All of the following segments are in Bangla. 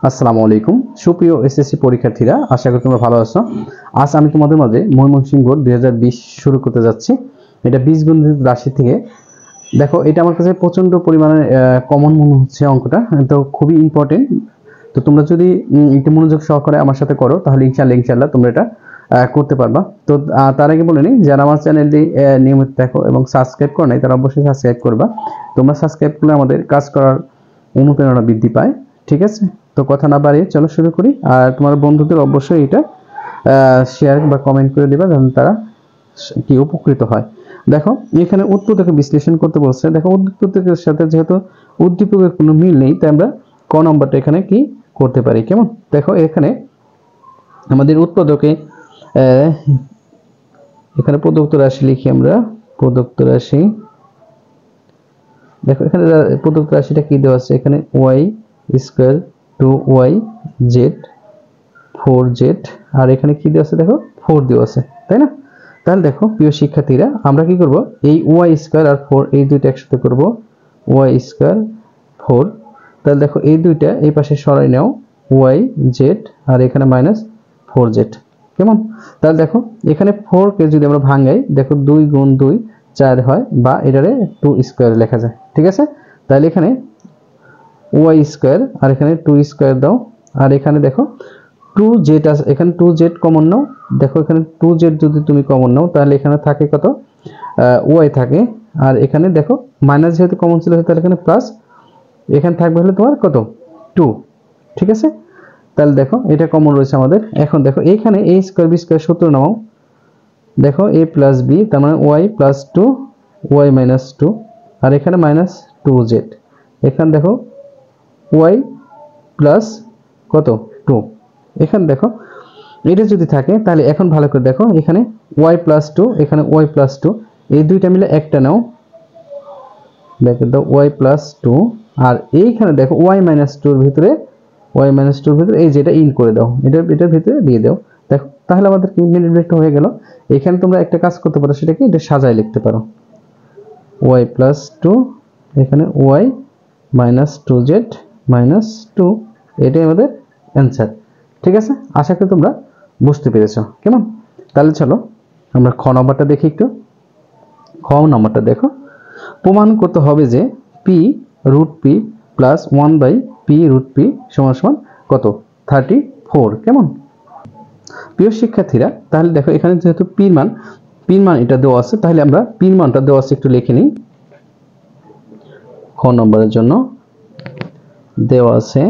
আসসালামু আলাইকুম সুপ্রিয় এসএসসি পরীক্ষার্থীরা, আশা করি তোমরা ভালো আছো। আজ আমি তোমাদের মাঝে ময়মনসিংহ বোর্ড 2020 শুরু করতে যাচ্ছি। এটা বীজগণিত রাশি থেকে। দেখো, এটা আমার কাছে প্রচন্ড পরিমাণে কমন মনে হচ্ছে অঙ্কটা, তো খুবই ইম্পর্টেন্ট। তো তোমরা যদি একটু মনোযোগ সহকারে আমার সাথে করো তাহলে ইনশাআল্লাহ তোমরা এটা করতে পারবা। তো তার আগে বলে নিই, যারা আমার চ্যানেলটি নিয়মিত দেখো এবং সাবস্ক্রাইব করো নাই তারা অবশ্যই সাবস্ক্রাইব করবা। তোমরা সাবস্ক্রাইব করলে আমাদের কাজ করার অনুপ্রেরণা বৃদ্ধি পায়। ঠিক আছে, তো কথা না বাড়িয়ে চলো শুরু করি। আর তোমার বন্ধুদের অবশ্যই এটা শেয়ার বা কমেন্ট করে দিবা যেন তারা কি উপকৃত হয়। দেখো, এখানে উৎপাদকে বিশ্লেষণ করতে বলছে। দেখো, উৎপাদকের সাথে যেহেতু উদ্দীপকের কোনো মিল নেই, তাই আমরা ক নম্বরটা এখানে কি করতে পারি। কেমন, দেখো এখানে আমাদের উৎপাদকে এখানে প্রদত্ত রাশি লিখি আমরা। প্রদত্ত রাশি, দেখো এখানে প্রদত্ত রাশিটা কি দেওয়া আছে, এখানে ওয়াই স্কয়ার 2yz 4z, আর এখানে কি দেওয়া আছে, দেখো 4 দেওয়া আছে, তাই না? তাহলে দেখো প্রিয় শিক্ষার্থীরা, আমরা কি করব, এই ওয়াই স্কয়ার আর 4 এই দুইটা একসাথে করব, ওয়াই স্কয়ার 4। তাহলে দেখো এই দুইটা এই পাশে সরাই নাও, yz আর এখানে মাইনাস 4z। কেমন, তাহলে দেখো এখানে 4 কে যদি আমরা ভাঙাই, দেখো 2 গুণ 2 4 হয়, বা এটারে 2 স্কয়ার লেখা যায়। ঠিক আছে, তাহলে এখানে y স্কয়ার আর এখানে 2 স্কয়ার দাও, আর এখানে দেখো 2z আছে, এখানে 2z কমন নাও। দেখো এখানে 2z যদি তুমি কমন নাও তাহলে এখানে থাকে কত, y থাকে, আর এখানে দেখো মাইনাস যেহেতু কমন ছিল তাহলে এখানে প্লাস, এখানে থাকবে হলো তোমার কত 2। ঠিক আছে, তাহলে দেখো এটা কমন রয়েছে আমাদের। এখন দেখো এইখানে a স্কয়ার b স্কয়ার সূত্র নাও। দেখো a প্লাস b তার মানে y প্লাস 2 y মাইনাস 2, আর এখানে মাইনাস 2z। এখানে দেখো y প্লাস কত 2। এখানে দেখো এটা যদি থাকে তাহলে এখন ভালো করে দেখো, এখানে y প্লাস 2 এখানে y প্লাস 2, এই দুইটা মিলে একটা নাও। দেখো দাও y প্লাস 2, আর এইখানে দেখো y মাইনাস 2 এর ভিতরে এই যেটা ইন করে দাও, এটার ভিতরে দিয়ে দাও। দেখো তাহলে আমাদের কি মিনিট হয়ে গেল। এখানে তোমরা একটা কাজ করতে পারো, সেটা কি, এটা সাজায় লিখতে পারো, y প্লাস 2 এখানে y মাইনাস 2z মাইনাস 2, এটাই আমাদের অ্যান্সার। ঠিক আছে, আশা করি তোমরা বুঝতে পেরেছো। কেমন, তাহলে চলো আমরা খ নম্বরটা দেখি একটু। খ নম্বরটা দেখো, প্রমাণ করতে হবে যে P root P plus 1/p root P সমান সমান কত 34। কেমন, প্রিয় শিক্ষার্থীরা, তাহলে দেখো এখানে যেহেতু পির মান এটা দেওয়া আছে, তাহলে আমরা পির মানটা দেওয়া আছে একটু লিখে নিই। খ নম্বরের জন্য দেওয়া আছে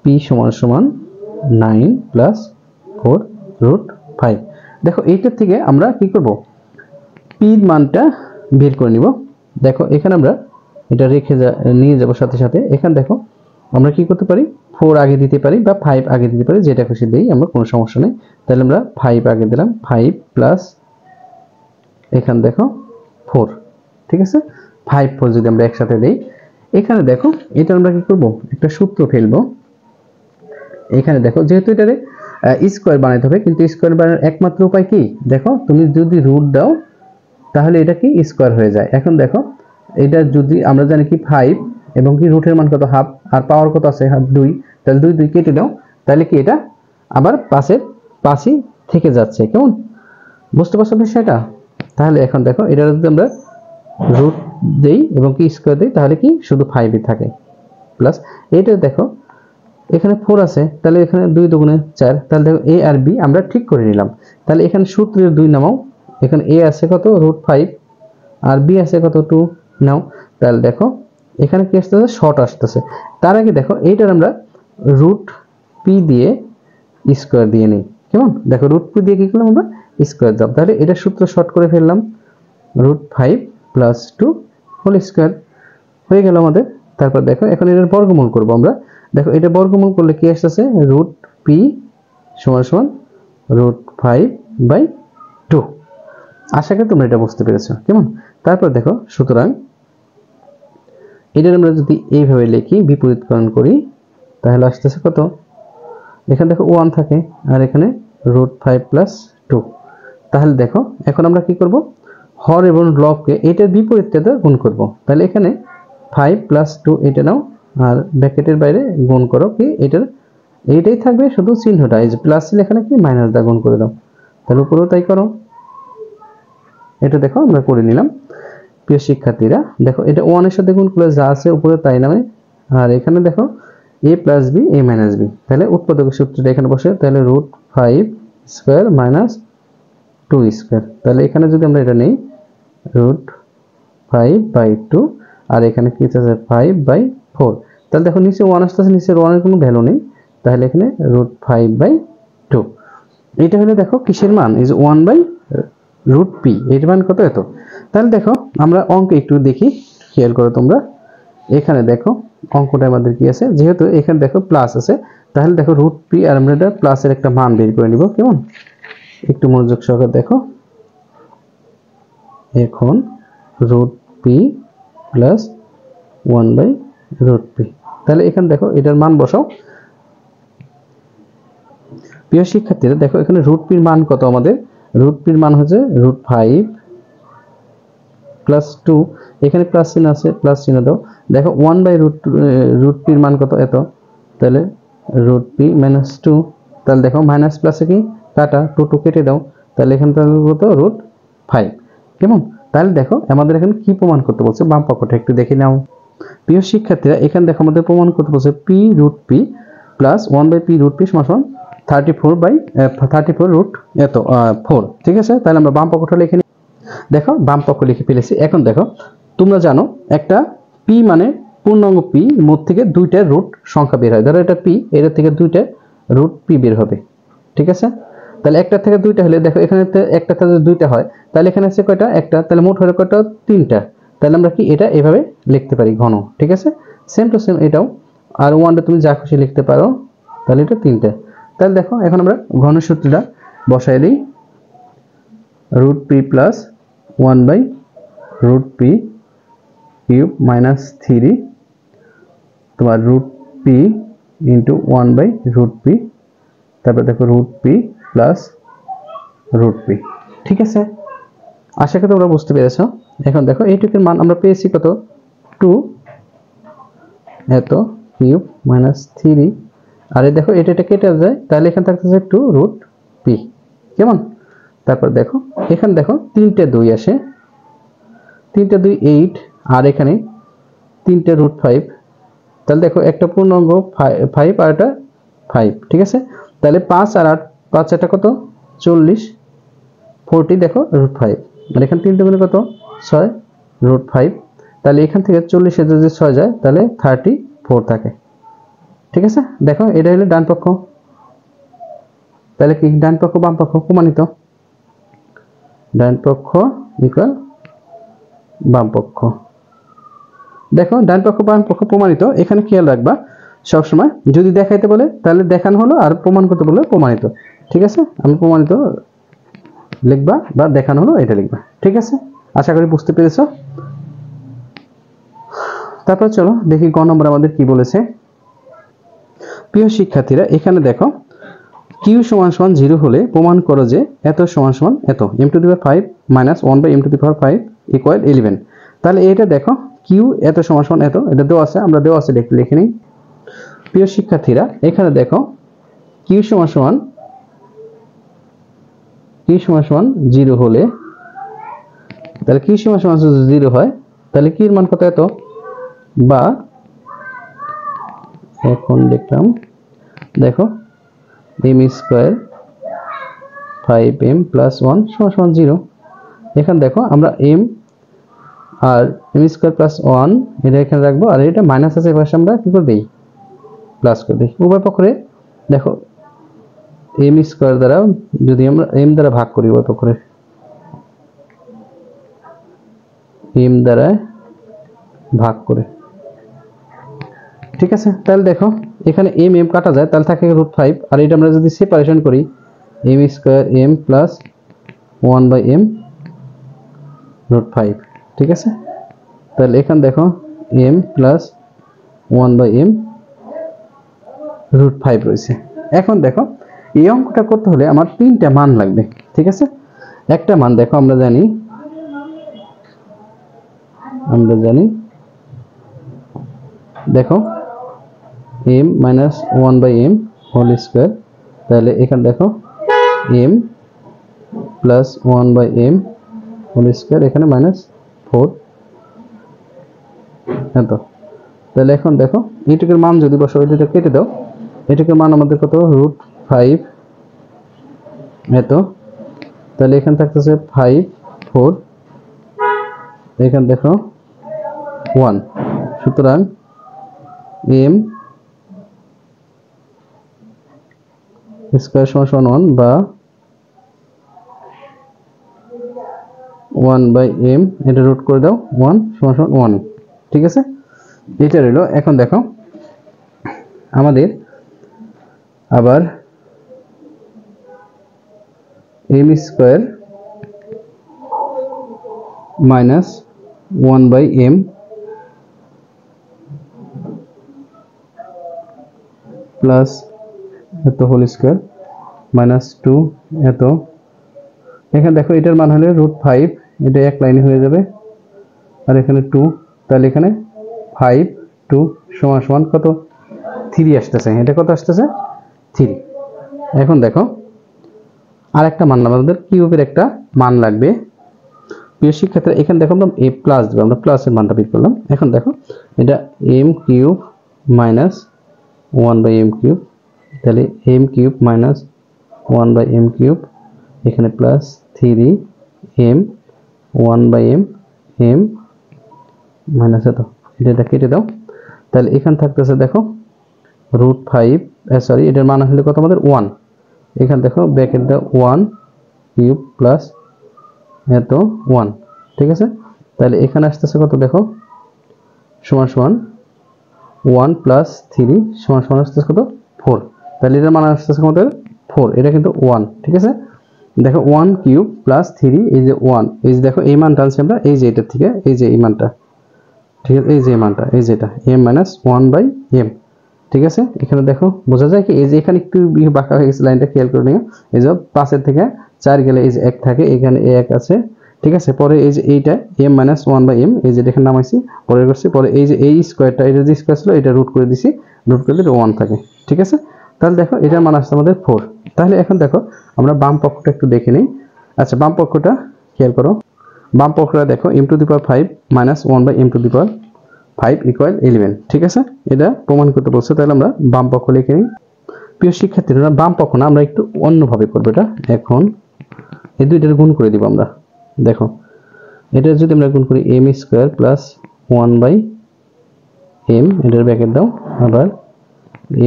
p সমান সমান 9 প্লাস 4 রুট 5। দেখো এইটার থেকে আমরা কি করব, p এর মানটা বের করে নিব। দেখো এখানে আমরা এটা রেখে নিয়ে যাব সাথে সাথে। এখানে দেখো আমরা কি করতে পারি, 4 আগে দিতে পারি বা 5 আগে দিতে পারি, যেটা খুশি দেই, আমরা কোনো সমস্যা নেই। তাহলে আমরা 5 আগে দিলাম, 5 প্লাস এখানে দেখো 4। ঠিক আছে, 5 4 যদি আমরা একসাথে দেই, এখানে দেখো এটা আমরা কি করব, একটা সূত্র ফেলবো। এখানে দেখো যেহেতু এটারে স্কয়ার বানাইতে হবে, কিন্তু স্কয়ার বানানোর একমাত্র উপায় কি, দেখো তুমি যদি রুট দাও তাহলে এটা কি স্কয়ার হয়ে যায়। এখন দেখো এটা যদি আমরা জানি কি 5 এবং কি রুটের মান কত হাফ, আর পাওয়ার কত আছে 2, তাহলে 2 2 কেটে দাও, তাহলে কি এটা আবার পাশে থেকে যাচ্ছে। কেমন, বুঝতে পারছো বিষয়টা? তাহলে এখন দেখো এটা যদি আমরা রুট দেই এবং কি স্কয়ার দেই তাহলে কি শুধু 5 ই থাকে, প্লাস এটা দেখো এখানে 4 আছে, তাহলে এখানে 2 দুগুণে 4, তাহলে দেখো a আর b আমরা ঠিক করে নিলাম। তাহলে এখানে সূত্রের 2 নামাও, এখানে a আছে কত রুট 5 আর b আছে কত 2 নাও। তাহলে দেখো এখানে কি আসতেছে, শর্ট আসতেছে। তার আগে দেখো এইটার আমরা রুট p দিয়ে স্কয়ার দিয়ে নিই। কেমন, দেখো রুট p দিয়ে কি করলাম আমরা, স্কয়ার দাও, তাহলে এটা সূত্র শর্ট করে ফেললাম, রুট 5 প্লাস 2 হোল স্কয়ার হয়ে গেল আমাদের। তারপর দেখো এখন এটার বর্গমূল করব আমরা। দেখো এটা বর্গমূল করলে কি আসছে, রুট পি সমান সমান রুট 5/2। আশা করি তোমরা এটা বুঝতে পেরেছো। কেমন, তারপর দেখো সুতরাং এটার আমরা যদি এইভাবে লিখি, বিপরীতকরণ করি, তাহলে আসতেছে কত, এখানে দেখো 1 থাকে আর এখানে রুট 5 প্লাস 2। তাহলে দেখো এখন আমরা কি করব, হর এবং লবকে এটার বিপরীতটাতে গুণ করব। তাহলে এখানে 5 প্লাস 2 এটা নাও আর ব্র্যাকেটের বাইরে গুণ করো কি এটার এইটাই থাকবে শুধু চিহ্নটা এই যে প্লাস এখানে কি মাইনাস দা গুণ করে দাও তাহলে উপরেও তাই করো এটা দেখো আমরা করে নিলাম প্রিয় শিক্ষার্থীরা দেখো এটা 1 এর সাথে গুণ করলে যা আছে উপরে তাই নামে আর এখানে দেখো a plus b a minus b তাহলে উৎপাদকের সূত্রটা এখানে বসে তাহলে √5 স্কয়ার মাইনাস 2 স্কয়ার তাহলে এখানে যদি আমরা এটা নেই √5/2 আর এখানে কি আছে 5/4 তাহলে দেখো নিচে 1 আসছে নিচে 1 এর কোনো ভ্যালু নেই তাহলে এখানে √5/2 এটা হলো দেখো কিসের মান এই যে 1/√p এর মান কত এত তাহলে দেখো আমরা অঙ্ক একটু দেখি খেয়াল করো তোমরা এখানে দেখো অঙ্কটা আমাদের কি আছে যেহেতু এখানে দেখো প্লাস আছে তাহলে দেখো √p আর আমরা এটা প্লাসের একটা মান বের করে নিব কেমন একটু মনোযোগ সহকারে দেখো এখন √p প্লাস 1/√p তাহলে এখানে দেখো এটার মান বসাও প্রিয় শিক্ষার্থীরা দেখো এখানে √p এর মান কত আমাদের √p এর মান হচ্ছে √5 প্লাস 2 এখানে প্লাস চিহ্ন আছে প্লাস চিহ্ন দাও দেখো 1/√p এর মান কত এত তাহলে √p minus 2 তাহলে দেখো মাইনাস প্লাসে কি কাটা 2 কেটে দাও তাহলে এখানে কত √5 কেমন তাহলে দেখো আমাদের এখানে কি প্রমাণ করতে বলছে বাম পক্ষটা একটু দেখে নাও প্রিয় শিক্ষার্থীরা এখানে দেখো আমাদের প্রমাণ করতে বলছে p √p প্লাস 1/p√p সমান 34 রুট এত 4 ঠিক আছে তাহলে আমরা বাম পক্ষটা লিখে নিই দেখো বাম পক্ষ লিখে ফেলেছি এখন দেখো তোমরা জানো একটা p মানে পূর্ণাঙ্গ p মধ্যে থেকে দুইটা রুট সংখ্যা বের হয় ধরো এটা p এর থেকে দুইটা রুট p বের হবে ঠিক আছে তাহলে একটা থেকে দুইটা হলে দেখো এখানে একটা থেকে দুইটা হয় তাহলে এখানে আছে কয়টা একটা তাহলে মোট হলো কয়টা তিনটা তাহলে আমরা কি এটা এভাবে লিখতে পারি ঘন ঠিক আছে সেম টু সেম এটাও আর ওয়ানটা তুমি যা খুশি লিখতে পারো তাহলে এটা তিনটা তাহলে দেখো এখন আমরা ঘন সূত্রটা বসাই দিই √p plus 1/√p cube minus 3 তোমার √p ইন্টু 1/√p তারপর দেখো √p প্লাস √p ঠিক আছে আশা করি তোমরা বুঝতে পেরেছো এখন দেখো এইটুকুর মান আমরা পেয়েছি কত 2 এত কিউব মাইনাস 3 আর এই দেখো এটা কেটে যায় তাহলে এখানে থাকতেছে 2√p কেমন তারপর দেখো এখানে দেখো তিনটে 2 আসে তিনটে 2 8 আর এখানে তিনটে √5 তাহলে দেখো একটা পূর্ণাঙ্গ 5 আর এটা 5 ঠিক আছে তাহলে 5 আর 8 5 এটা কত 40 40 দেখো √5 আর এখানে তিনটে গুণে কত 6 √5 তাহলে এখান থেকে 40 এ যদি 6 যায় তাহলে 34 থাকে ঠিক আছে দেখো এটা হলো ডান পক্ষ তাহলে কি ডান পক্ষ বাম পক্ষ প্রমাণিত ডান পক্ষ ইকুয়াল বাম পক্ষ দেখো ডান পক্ষ বাম পক্ষ প্রমাণিত এখানে খেয়াল রাখবা সব সময় যদি দেখাইতে বলে তাহলে দেখানো হলো আর প্রমাণ করতে বলে প্রমাণিত ঠিক আছে আমি প্রমাণিত লিখবা বা দেখানো হলো এটা লিখবা ঠিক আছে আশা করি বুঝতে পেরেছো তারপর চলো দেখি গ নম্বর আমাদের কি বলেছে প্রিয় শিক্ষার্থীরা এখানে দেখো q সমান সমান 0 হলে প্রমাণ করো যে এত সমান সমান এত m⁵ - 1/m⁵ ইকুয়াল 11 তাহলে এটা দেখো q এত সমান সমান এত এটা দেওয়া আছে আমরা দেওয়া আছে লিখে নিই প্রিয় শিক্ষার্থীরা এখানে দেখো q সমান সমান 0 হলে তাহলে q সমান সমান 0 হয় তাহলে কি এর মান কত এত বা এখন দেখলাম দেখো m² 5m + 1 = 0 এখানে দেখো আমরা m আর m² + 1 এটা এখানে রাখবো আর এটা মাইনাস আছে পাশে আমরা কি করে দেই প্লাস করে দেই উভয় পক্ষে দেখো m² দ্বারা যদি আমরা m দ্বারা ভাগ করি উভয় পক্ষে m দ্বারা ভাগ করে ঠিক আছে তাহলে দেখো এখানে m কাটা যায় তাহলে থাকে √5 আর এটা আমরা যদি সেপারেশন করি m² m + 1/m √5 ঠিক আছে তাহলে এখানে দেখো m + 1/m √5 রয়েছে এখন দেখো এই অঙ্কটা করতে হলে আমার তিনটা মান লাগবে ঠিক আছে একটা মান দেখো আমরা জানি দেখো m minus 1/m whole square, তাহলে এখানে দেখো m plus 1/m whole square, এখানে মাইনাস 4, এত। তাহলে এখন দেখো এইটুকুর মান যদি বসাও, এটা কেটে দাও, এটুকুর মান আমাদের কত √5 এত। তাহলে এখানে থাকতেছে 5 4, এখানে দেখো 1, সুতরাং m স্কয়ার সমান 1 বা 1/m, এটা রুট করে দাও 1 সমান 1, ঠিক আছে। এটা রইল। এখন দেখো আমাদের আবার m square minus 1/m plus এত হোল স্কয়ার মাইনাস 2 এত। এখানে দেখো এটার মান হলো √5, এটা এক লাইনে হয়ে যাবে, আর এখানে 2, তাহলে এখানে 5 2 সমান সমান কত 3 আসতেছে। এটা কত আসতেছে 3। এখন দেখো আরেকটা মান আমাদের কিউবের একটা মান লাগবে। প্রিয় শিক্ষার্থীরা এখানে দেখো আমরা a প্লাস দেব, আমরা প্লাসের মানটা বের করলাম। এখন দেখো এটা m cube minus 1/m cube, তাহলে m cube minus 1/m cube, এখানে plus 3m 1/m m minus এত, এটা কেটে দাও। তাহলে এখানে থাকতেছে দেখো √5, সরি এটার মান হলো কত আমাদের 1, এখানে দেখো ব্র্যাকেট দাও 1 কিউব প্লাস এত 1, ঠিক আছে। তাহলে এখানে আসতেছে কত দেখো সমান সমান 1 প্লাস 3 সমান সমান আসতেছে কত 4, তাহলে এটার মান আসতেছে আমাদের 4, এটা কিন্তু 1, ঠিক আছে। দেখো 1 কিউব প্লাস 3 এই যে 1, এই যে দেখো এই মানটা আনছি আমরা এই যে এটার থেকে, এই যে এই মানটা, ঠিক আছে, এই যে মানটা, এই যেটা m মাইনাস 1/m, ঠিক আছে। এখানে দেখো বোঝা যায় কি এই যে এখানে একটু বাঁকা হয়ে গেছে, লাইনটা খেয়াল করে নিও। এই যে 5 এর থেকে 4 গেলে এই যে 1 থাকে, এখানে 1 আছে, ঠিক আছে। পরে এই যে এইটা m মাইনাস 1/m, এই যে এখানে নামাইছি, পরে করছি, পরে এই যে এই স্কয়ারটা, এটা যে স্কয়ার ছিল এটা রুট করে দিছি, রুট করলে এটা 1 থাকে, ঠিক আছে। তাহলে দেখো এটার মান আসছে আমাদের 4। তাহলে এখন দেখো আমরা বাম পক্ষটা একটু দেখে নেই। আচ্ছা বাম পক্ষটা খেয়াল করো, বাম পক্ষটা দেখো m⁵ মাইনাস 1/m⁵ ইকুয়াল 11, ঠিক আছে। এটা প্রমাণ করতে বলছে, তাহলে আমরা বাম পক্ষ লিখে নিই। প্রিয় শিক্ষার্থীরা বাম পক্ষ না, আমরা একটু অন্যভাবে করবো এটা। এখন এই দুইটার গুণ করে দিব আমরা। দেখো এটা যদি আমরা গুণ করি m স্কয়ার প্লাস 1/m, এটার ব্র্যাকেট দাও, আবার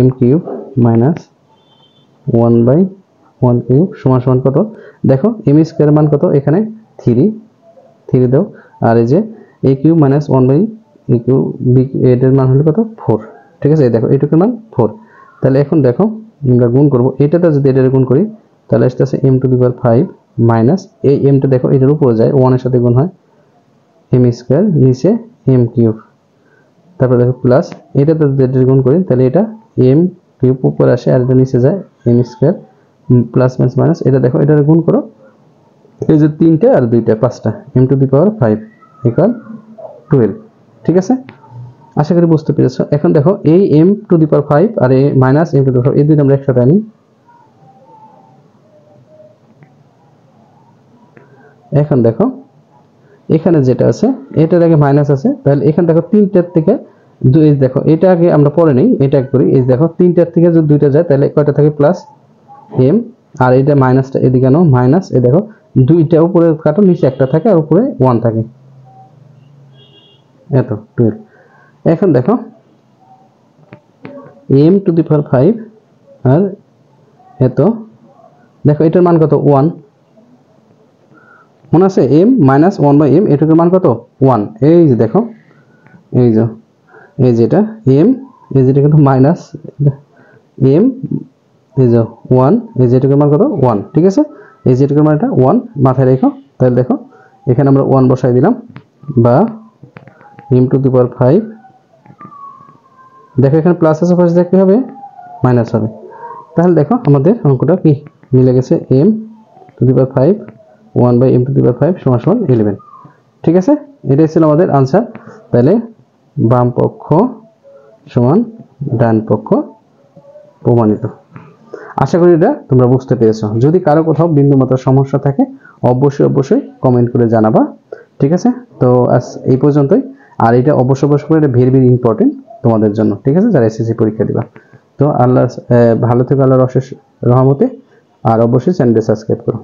m কিউব মাইনাস 1/1 কিউব সমান সমান কত দেখো m স্কয়ার মান কত এখানে 3 দাও, আর এই যে a cube minus 1/a cube এটার মান হলো কত 4, ঠিক আছে। এই দেখো এইটুকুর মান 4। তাহলে এখন দেখো আমরা গুণ করব, এটাতে যদি এটার গুণ করি তাহলে আসছে m⁵ মাইনাস এই mটা দেখো এটার উপরে যায়, 1 এর সাথে গুণ হয়, m স্কয়ার নিচে m কিউব, তারপর দেখো প্লাস এটাতে যদি এটার গুণ করি তাহলে এটা m কিউব উপরে আসে আর এটা নিচে যায় m স্কয়ার প্লাস মাইনাস, এটা দেখো এটার গুণ করো, এই যে 3টে আর 2টা 5টা m⁵ ইকুয়াল 12, ঠিক আছে। আশা করি বুঝতে পেরেছো। এখন দেখো এই m⁵ আর এই মাইনাস m⁵ এই দুইটা আমরা একসাথে আনি। এখন দেখো এখানে যেটা আছে এটার আগে মাইনাস আছে, তাহলে এখানে দেখো 3টার থেকে 2, দেখো এটা আগে আমরা পরে নেই, এটা করি। এই দেখো 3টার থেকে যদি 2টা যায় তাহলে কয়টা থাকে প্লাস m, আর এটা মাইনাসটা এদিকে আনো মাইনাস, এই দেখো 2টা উপরে কাটো নিচে একটা থাকে আর উপরে 1 থাকে, এত 12। এখন দেখো m⁵ আর এত, দেখো এটার মান কত 1, মনে আছে m মাইনাস 1/m, এটার মান কত 1, এই যে দেখো এই যে এই যেটা m, এই যেটা কিন্তু মাইনাস m, এই যে 1, এই যেটার মান কত 1, ঠিক আছে। এই যেটার মান এটা 1 মাথায় রেখো। তাহলে দেখো এখানে আমরা 1 বসাই দিলাম, বা m⁵, দেখো এখানে প্লাস আছে, পাশে দেখতে হবে মাইনাস হবে। তাহলে দেখো আমাদের অঙ্কটা কি মিলে গেছে, m⁵ 1/m⁵ সমান 11, ঠিক আছে। এটাই ছিল আমাদের আনসার। তাহলে বাম পক্ষ সমান ডান পক্ষ প্রমাণিত। আশা করি এটা তোমরা বুঝতে পেরেছো। যদি কারো কোথাও বিন্দুমাত্র সমস্যা থাকে অবশ্যই কমেন্ট করে জানাবা, ঠিক আছে? তো আজ এই পর্যন্তই। আর এটা অবশ্যই করে এটা ভেরি ভেরি ইম্পর্টেন্ট তোমাদের জন্য, ঠিক আছে, যারা এসএসসি পরীক্ষা দিবা। তো আল্লাহ ভালো থেকো, আল্লাহর অশেষ রহমতে। আর অবশ্যই চ্যানেলটি সাবস্ক্রাইব করো।